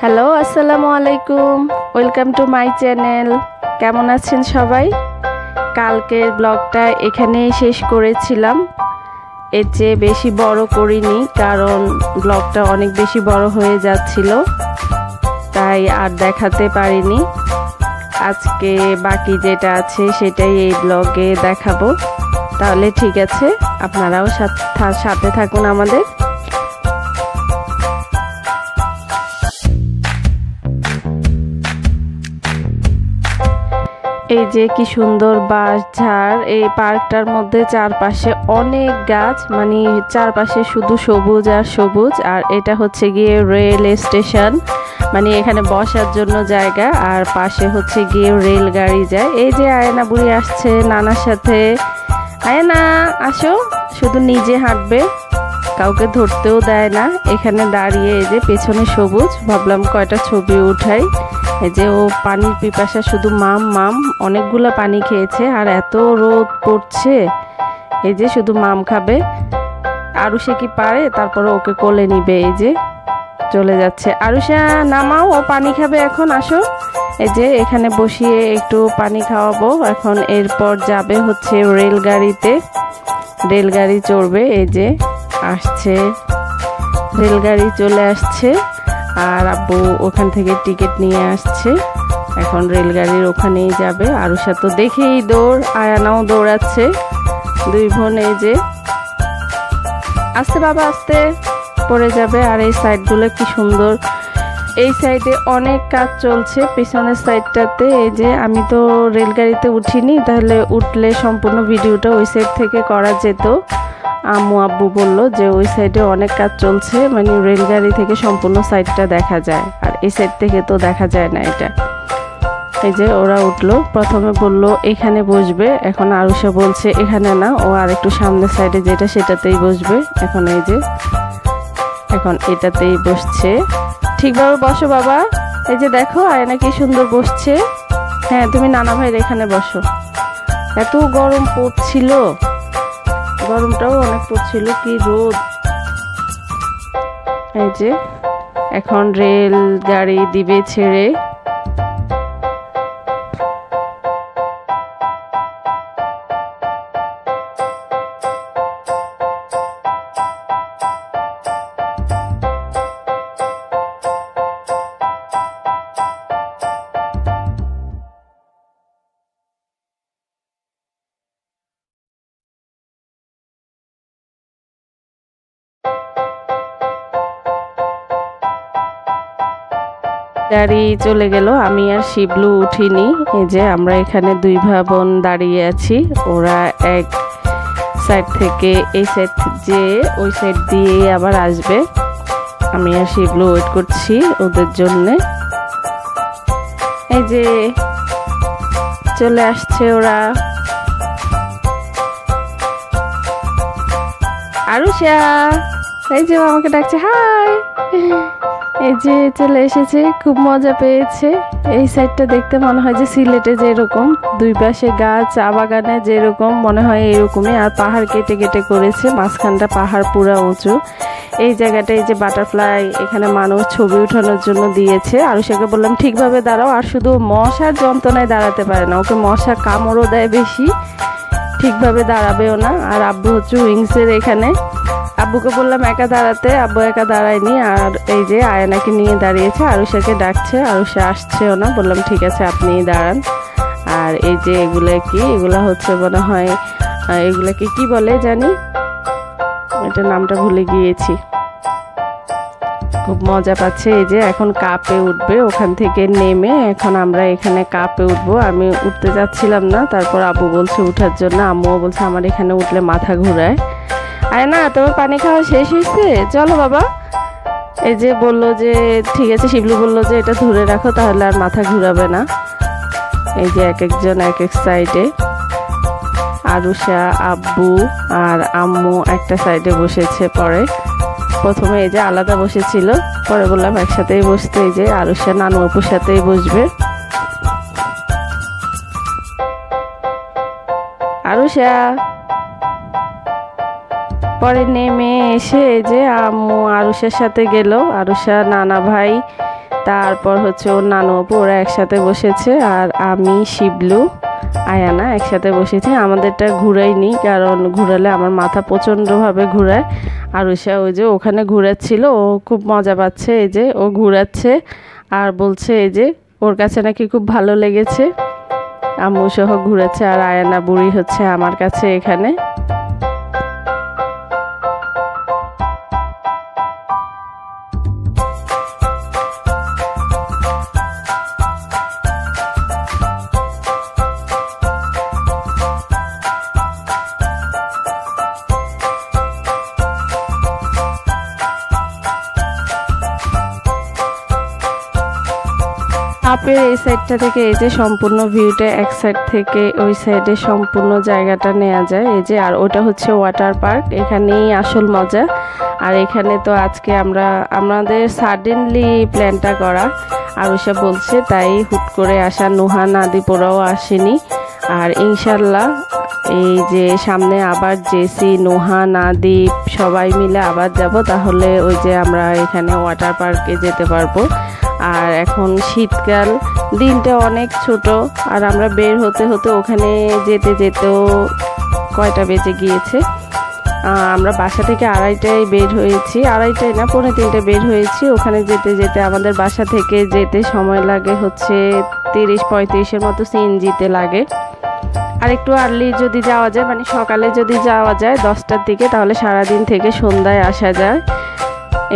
Hello, আসসালামু আলাইকুম। Welcome to my channel. কেমন আছেন সবাই? কালকের ব্লগটা এখানেই শেষ করেছিলাম, এর চেয়ে বেশি বড় করিনি, কারণ ব্লগটা অনেক বেশি বড় হয়ে যাচ্ছিল, তাই আর দেখাতে পারিনি। আজকে বাকি যেটা আছে সেটাই এই ব্লগে দেখাবো। তাহলে ঠিক আছে, আপনারাও সাথে থাকুন আমাদের। এই যে কি সুন্দর বাঁশঝাড়, এই পার্কটার মধ্যে চারপাশে অনেক গাছ, মানে চারপাশে শুধু সবুজ আর সবুজ। আর এটা হচ্ছে গিয়ে রেল স্টেশন, মানে এখানে বসার জন্য জায়গা, আর পাশে হচ্ছে গিয়ে রেলগাড়ি যায়। এই যে আয়না বুড়ি আসছে নানার সাথে। আয়না আসো, শুধু নিজে হাঁটবে, কাউকে ধরতেও দেয় না। এখানে দাঁড়িয়ে এই যে পেছনে সবুজ, ভাবলাম কয়টা ছবি উঠাই। এই যে ও পানির পিপাসা, শুধু মাম মাম, অনেকগুলো পানি খেয়েছে, আর এত রোদ পড়ছে, এই যে শুধু মাম খাবে। আরুষা কি পারে, তারপরে ওকে কোলে নিবে। এই যে চলে যাচ্ছে। আরুষা নামাও, ও পানি খাবে এখন, আসো। এই যে এখানে বসিয়ে একটু পানি খাওয়াবো এখন। এরপর যাবে হচ্ছে রেলগাড়িতে, রেলগাড়ি চড়বে। এই যে আসছে রেলগাড়ি, চলে আসছে, আর আব্বু ওখান থেকে টিকিট নিয়ে আসছে। এখন রেলগাড়ির ওখানেই যাবে। আরুষা তো দেখেই দৌড়, আয়ানাও দৌড়াচ্ছে, দুই বোন। এই যে আস্তে বাবা আস্তে, পড়ে যাবে। আর এই সাইডগুলো কি সুন্দর, এই সাইডে অনেক কাজ চলছে, পিছনের সাইডটাতে। এই যে আমি তো রেলগাড়িতে উঠিনি, তাহলে উঠলে সম্পূর্ণ ভিডিওটা ওই সাইড থেকে করা যেত। আম্মু আব্বু বললো যে ওই সাইডে অনেক কাজ চলছে, মানে রেলগাড়ি থেকে সম্পূর্ণ সাইডটা দেখা যায়, আর এই সাইড থেকে তো দেখা যায় না এটা। এই যে ওরা উঠলো, প্রথমে বললো এখানে বসবে, এখন আরুষা বলছে এখানে না, ও আর একটু সামনের সাইডে যেটা সেটাতেই বসবে। এখন এই যে এখন এটাতেই বসছে। ঠিকভাবে বসো বাবা। এই যে দেখো আয়না কি সুন্দর বসছে। হ্যাঁ, তুমি নানা ভাইয়ের এখানে বসো। এত গরম পড়ছিল, গরমটাও অনেক পড়ছিল, কি রোদ। এই যে এখন রেল গাড়ি দিবে ছেড়ে। গাড়ি চলে গেল, আমি আর শিবলু উঠিনি। এই যে আমরা এখানে দুই ভাই বোন দাঁড়িয়ে আছি, ওরা এক সাইড থেকে এই সাইড যে ওই সাইড দিয়ে আবার আসবে। আমি আর শিবলু ওয়েট করছি ওদের জন্যে। এই যে চলে আসছে ওরা। আরুষা, এই যে আমাকে ডাকছে, হাই। এই যে চলে এসেছে, খুব মজা পেয়েছে। এই সাইডটা দেখতে মনে হয় যে সিলেটে যেরকম দুই পাশে গাছ, চা বাগানে যেরকম মনে হয় এরকমই। আর পাহাড় কেটে কেটে করেছে, মাঝখানটা পাহাড় পুরা উঁচু। এই জায়গাটা এই যে বাটারফ্লাই, এখানে মানুষ ছবি উঠানোর জন্য দিয়েছে। আরুষাকে বললাম ঠিকভাবে দাঁড়াও, আর শুধু মশার যন্ত্রণায় দাঁড়াতে পারে না, ওকে মশা কামড়ও দেয় বেশি, ঠিকভাবে দাঁড়াবেও না। আর আব্বু হচ্ছে উইংসের এখানে, আব্বুকে বললাম একা দাঁড়াতে, আব্বু একা দাঁড়ায়নি। আর এই যে আয়নাকে নিয়ে দাঁড়িয়েছে, আরুষাকে ডাকছে, আরুষা আসছেও না। বললাম ঠিক আছে আপনিই দাঁড়ান। আর এই যে এগুলা কি, এগুলা হচ্ছে মনে হয় এগুলাকে কি বলে জানি, এটা নামটা ভুলে গিয়েছি। খুব মজা পাচ্ছে। এই যে এখন কাপে উঠবে, ওখান থেকে নেমে এখন আমরা এখানে কাপে উঠবো। আমি উঠতে যাচ্ছিলাম না, তারপর আব্বু বলছে উঠার জন্য, আম্মুও বলছে আমার এখানে উঠলে মাথা ঘুরায়। আরে না, তোমার পানি খাওয়া শেষ হয়েছে, চলো বাবা। এই যে বললো যে ঠিক আছে, শিবলু বললো যে এটা ধরে রাখো, তাহলে আর মাথা ঘুরাবে না। এই যে এক একজন এক এক সাইডে, আরুষা, আব্বু আর আম্মু একটা সাইডে বসেছে। পরে প্রথমে এই যে আলাদা বসেছিল, পরে বললাম একসাথেই বসতে। এই যে আরুষা নানু আপুর সাথেই বসবে। আরুষা পরে নেমে এসে এই যে আম্মু আরুষার সাথে গেল। আরুষা নানা ভাই তারপর হচ্ছে ওর নানু আপু ওরা একসাথে বসেছে, আর আমি শিবলু আয়ানা একসাথে বসেছি। আমাদেরটা ঘুরাইনি, কারণ ঘুরালে আমার মাথা প্রচণ্ডভাবে ঘুরায়। আর ওই যে ওখানে ঘুরাচ্ছিল, ও খুব মজা পাচ্ছে। এই যে ও ঘুরাচ্ছে আর বলছে এই যে ওর কাছে নাকি খুব ভালো লেগেছে। আম্মু সহ ঘুরেছে, আর আয়ানা বুড়ি হচ্ছে আমার কাছে এখানে। আপের এই সাইডটা থেকে এই যে সম্পূর্ণ ভিউটা এক সাইড থেকে ওই সাইডে সম্পূর্ণ জায়গাটা নেওয়া যায়। এই যে আর ওটা হচ্ছে ওয়াটার পার্ক, এখানেই আসল মজা। আর এখানে তো আজকে আমাদের সাডেনলি প্ল্যানটা করা, আরুষা বলছে তাই হুট করে আসা। নুহা নাদিপ ওরাও আসেনি। আর ইনশাল্লাহ এই যে সামনে আবার জেসি নুহা নাদিপ সবাই মিলে আবার যাব, তাহলে ওই যে আমরা এখানে ওয়াটার পার্কে যেতে পারবো। আর এখন শীতকাল, দিনটা অনেক ছোট, আর আমরা বের হতে হতে ওখানে যেতে যেতেও কয়টা বেজে গিয়েছে। আমরা বাসা থেকে 2:30টায় বের হয়েছি, 2:30টায় না 2:45টায় বের হয়েছি। ওখানে যেতে যেতে আমাদের বাসা থেকে যেতে সময় লাগে হচ্ছে 30-35-এর মতো সিএনজিতে লাগে। আর একটু আর্লি যদি যাওয়া যায়, মানে সকালে যদি যাওয়া যায় 10টার দিকে, তাহলে সারাদিন থেকে সন্ধ্যায় আসা যায়।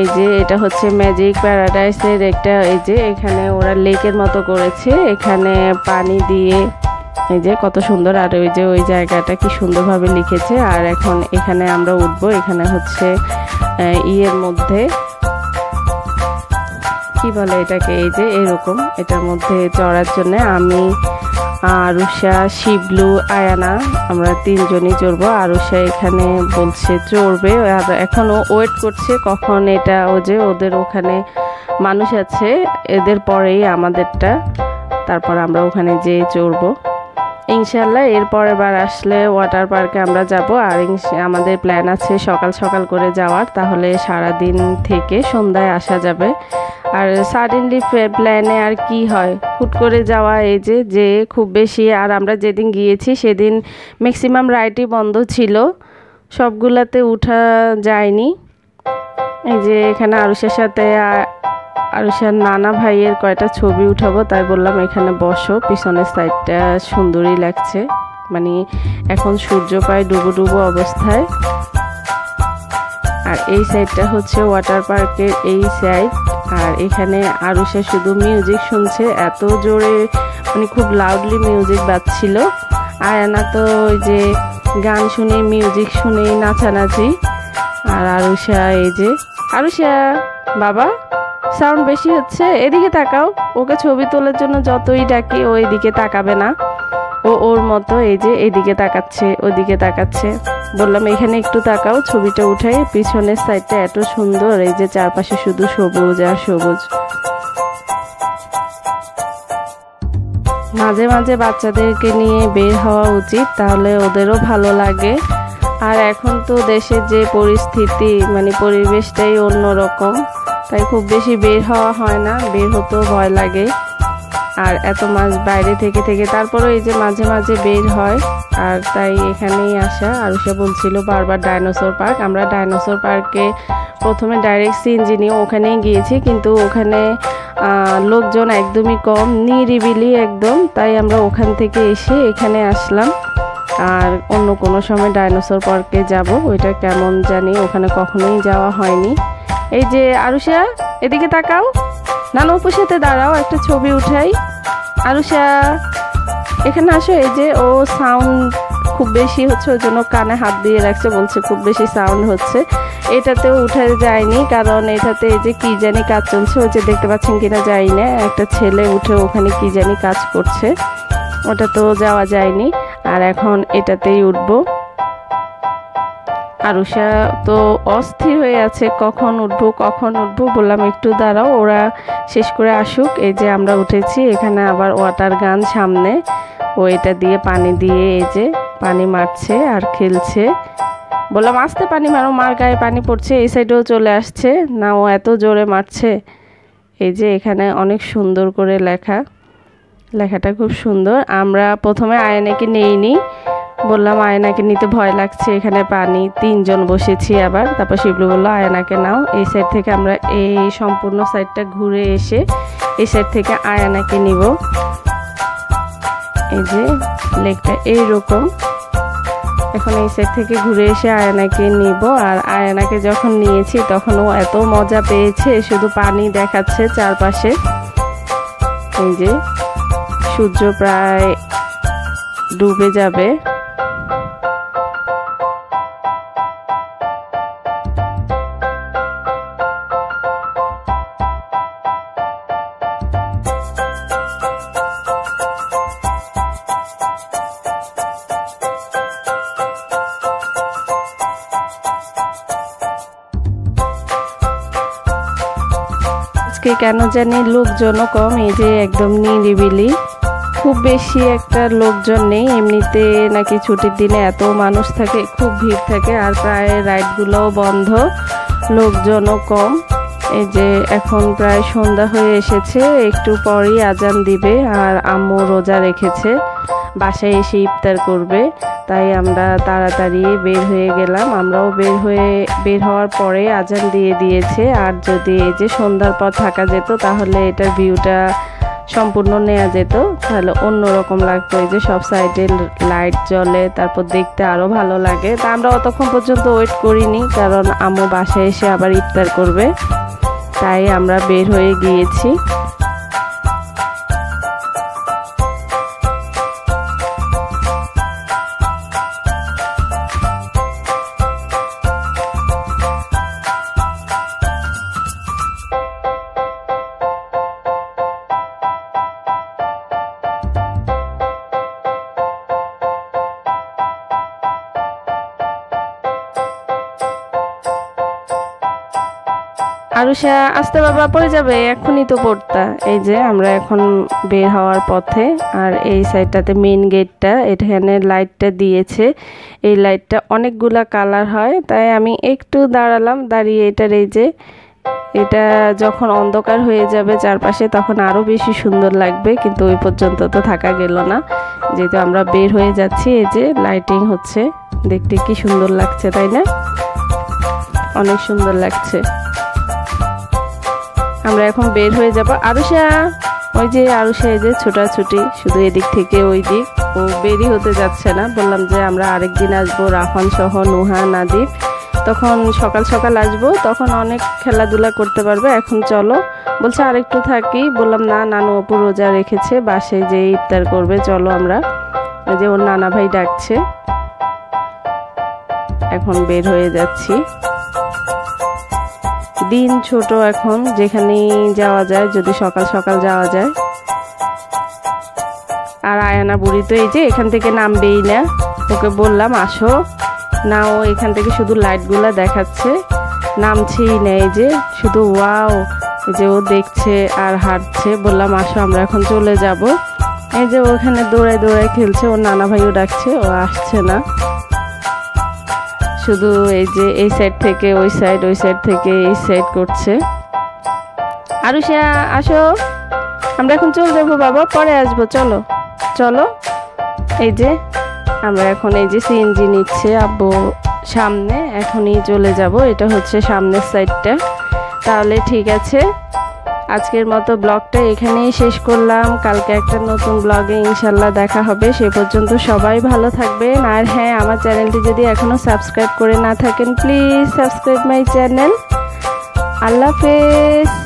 এই যে এটা হচ্ছে ম্যাজিক প্যারাডাইসের একটা, এই যে এখানে ওরা লেকের মতো করেছে, এখানে পানি দিয়ে এই যে কত সুন্দর। আর ওই যে ওই জায়গাটা কি সুন্দরভাবে লিখেছে। আর এখন এখানে আমরা উঠবো, এখানে হচ্ছে ইয়ের মধ্যে কি বলে এটাকে, এই যে এরকম এটার মধ্যে চড়ার জন্য আমি আরুষা শিবলু আয়ানা আমরা 3জনই চড়বো। আরুষা এখানে বলছে চড়বে, আর এখনও ওয়েট করছে কখন এটা ও যে ওদের ওখানে মানুষ আছে, এদের পরেই আমাদেরটা, তারপর আমরা ওখানে যেয়ে চড়বো ইনশাল্লাহ। এরপরের বার আসলে ওয়াটার পার্কে আমরা যাব। আর আমাদের প্ল্যান আছে সকাল সকাল করে যাওয়ার, তাহলে সারাদিন থেকে সন্ধ্যায় আসা যাবে। আর সাডেনলি প্ল্যানে আর কি হয়, হুট করে যাওয়া, এই যে খুব বেশি। আর আমরা যেদিন গিয়েছি সেদিন ম্যাক্সিমাম রাইডই বন্ধ ছিল, সবগুলাতে উঠা যায়নি। এই যে এখানে আরুষার সাথে আরুষার নানা ভাইয়ের কয়টা ছবি উঠাবো, তাই বললাম এখানে বসো, পিছনের সাইডটা সুন্দরই লাগছে, মানে এখন সূর্য প্রায় ডুবো ডুবো অবস্থায়। আর এই সাইডটা হচ্ছে ওয়াটার পার্কের এই সাইড। আর এখানে আরুষা শুধু মিউজিক শুনছে, এত জোরে মানে খুব লাউডলি মিউজিক বাজছিল। আয়ানা তো ওই যে গান শুনে মিউজিক শুনেই নাচানাচি। আর আরুষা এই যে, আরুষা বাবা সাউন্ড বেশি হচ্ছে, এদিকে তাকাও। ওকে ছবি তোলার জন্য যতই ডাকি ও এদিকে তাকাবে না, ও ওর মতো এই যে এদিকে তাকাচ্ছে ওদিকে তাকাচ্ছে। বললাম এখানে একটু তাকাও, ছবিটা উঠাই। পিছনের সাইডটা এত সুন্দর, এই যে চারপাশে শুধু সবুজ আর সবুজ। মাঝে মাঝে বাচ্চাদেরকে নিয়ে বের হওয়া উচিত, তাহলে ওদেরও ভালো লাগে। আর এখন তো দেশের যে পরিস্থিতি, মানে পরিবেশটাই অন্যরকম, তাই খুব বেশি বের হওয়া হয় না, বের হতেও ভয় লাগে। আর এত মাস বাইরে থেকে থেকে তারপরে এই যে মাঝে মাঝে বের হয়, আর তাই এখানেই আসা। আরুষা বলছিল বারবার ডাইনোসর পার্ক, আমরা ডাইনোসর পার্কে প্রথমে ডাইরেক্ট সিএনজি নিয়ে ওখানেই গিয়েছি, কিন্তু ওখানে লোকজন একদমই কম, নিরিবিলি একদম, তাই আমরা ওখান থেকে এসে এখানে আসলাম। আর অন্য কোনো সময় ডাইনোসর পার্কে যাব, ওইটা কেমন জানি, ওখানে কখনোই যাওয়া হয়নি। এই যে আরুষা এদিকে তাকাও, নানু আপুর সাথে দাঁড়াও, একটা ছবি উঠাই। আরুষা এখানে আসো। এই যে ও সাউন্ড খুব বেশি হচ্ছে, ওই জন্য কানে হাত দিয়ে রাখছে, বলছে খুব বেশি সাউন্ড হচ্ছে। এটাতেও উঠে যায়নি, কারণ এটাতে এই যে কি জানি কাজ চলছে, ওই যে দেখতে পাচ্ছেন কিনা জানি না, একটা ছেলে উঠে ওখানে কি জানি কাজ করছে, ওটা তো যাওয়া যায়নি। আর এখন এটাতেই উঠবো। আরুষা তো অস্থির হয়ে আছে, কখন উঠবো কখন উঠবো। বললাম একটু দাঁড়াও, ওরা শেষ করে আসুক। এই যে আমরা উঠেছি, এখানে আবার ওয়াটার গান সামনে, ও এটা দিয়ে পানি দিয়ে এই যে পানি মারছে আর খেলছে। বললাম আস্তে পানি মারো, মার গায়ে পানি পড়ছে। এই সাইডেও চলে আসছে না, ও এত জোরে মারছে। এই যে এখানে অনেক সুন্দর করে লেখাটা খুব সুন্দর। আমরা প্রথমে আয়নাকে নেইনি, বললাম আয়নাকে নিতে ভয় লাগছে, এখানে পানি, 3 জন বসেছি আবার। তারপর শিবলু বললো আয়নাকে নাও। এই সাইড থেকে আমরা এই সম্পূর্ণ সাইডটা ঘুরে এসে এই সাইড থেকে আয়নাকে নিব। এই যে লেকটা এইরকম। এখন এই সাইড থেকে ঘুরে এসে আয়নাকে নিব। আর আয়নাকে যখন নিয়েছি তখন ও এত মজা পেয়েছে, শুধু পানি দেখাচ্ছে চারপাশে। এই যে সূর্য প্রায় ডুবে যাবে। কেন জানি লোকজনও কম। এই যে একদম নিরিবিলি, খুব বেশি একটা লোকজন নেই। এমনিতে নাকি ছুটির দিনে এত মানুষ থাকে, খুব ভিড় থাকে। আর প্রায় রাইডগুলোও বন্ধ, লোকজনও কম। এই যে এখন প্রায় সন্ধ্যা হয়ে এসেছে, একটু পরেই আজান দিবে। আর আম্মু রোজা রেখেছে, বাসায় এসে ইফতার করবে। তাই আমরা তাড়াতাড়ি বের হয়ে গেলাম। আমরাও বের হওয়ার পরে আজান দিয়ে দিয়েছে। আর যদি এই যে সন্ধ্যার পর থাকা যেত তাহলে এটার ভিউটা সম্পূর্ণ নেওয়া যেত, তাহলে অন্যরকম লাগতো। এই যে সব সাইডে লাইট জ্বলে, তারপর দেখতে আরও ভালো লাগে। তা আমরা অতক্ষণ পর্যন্ত ওয়েট করিনি, কারণ আম্মু বাসায় এসে আবার ইফতার করবে, তাই আমরা বের হয়ে গিয়েছি। আরুষা আস্তে বাবা, পড়ে যাবে, এখনই তো পড়তা। এই যে আমরা এখন বের হওয়ার পথে। আর এই সাইডটাতে মেইন গেটটা, এখানে লাইটটা দিয়েছে। এই লাইটটা অনেকগুলা কালার হয়, তাই আমি একটু দাঁড়ালাম। দাঁড়িয়ে এটার এই যে এটা যখন অন্ধকার হয়ে যাবে চারপাশে তখন আরও বেশি সুন্দর লাগবে, কিন্তু ওই পর্যন্ত তো থাকা গেল না, যেহেতু আমরা বের হয়ে যাচ্ছি। এই যে লাইটিং হচ্ছে, দেখতে কি সুন্দর লাগছে তাই না? অনেক সুন্দর লাগছে। আমরা এখন বের হয়ে যাব। আরুষা, ওই যে আরুষা এই যে ছোটাছুটি শুধু এদিক থেকে ওই দিক, ও বেরই হতে যাচ্ছে না। বললাম যে আমরা আরেকদিন আসবো, রাফান সহ, নুহা, নাদিব, তখন সকাল সকাল আসবো, তখন অনেক খেলাধুলা করতে পারবে। এখন চলো, বলছে আরেকটু থাকি। বললাম না, নানু অপু রোজা রেখেছে, বাসায় যে ইফতার করবে, চলো আমরা। এই যে ওর নানা ভাই ডাকছে, এখন বের হয়ে যাচ্ছি। দিন ছোট, এখন যেখানে যাওয়া যায়, যদি সকাল সকাল যাওয়া যায়। আর আয়ানা বুড়ি তো এই যে এখান থেকে নামবেই না, ওকে বললাম আসো না, ও এখান থেকে শুধু লাইটগুলা দেখাচ্ছে, নামছেই না। এই যে শুধু ওয়াও, এই যে ও দেখছে আর হাঁটছে। বললাম আসো, আমরা এখন চলে যাব। এই যে ওখানে দৌড়ায় দৌড়ায় খেলছে, ওর নানা ভাইও ডাকছে, ও আসছে না। শুধু এই যে এই সাইড থেকে ওই সাইড, ওই সাইড থেকে এই সাইড করছে। আরুষা আসো, আমরা এখন চলে যাবো বাবা, পরে আসবো, চলো চলো। এই যে আমরা এখন এই যে সিএনজি নিচ্ছে আব্বু সামনে, এখনই চলে যাব। এটা হচ্ছে সামনের সাইডটা। তাহলে ঠিক আছে, আজকের মতো ব্লগটা এখানেই শেষ করলাম। কালকে একটা নতুন ব্লগে ইনশাল্লাহ দেখা হবে। সে পর্যন্ত সবাই ভালো থাকবেন। আর হ্যাঁ, আমার চ্যানেলটি যদি এখনও সাবস্ক্রাইব করে না থাকেন, প্লিজ সাবস্ক্রাইব মাই চ্যানেল। আল্লাহ হাফেজ।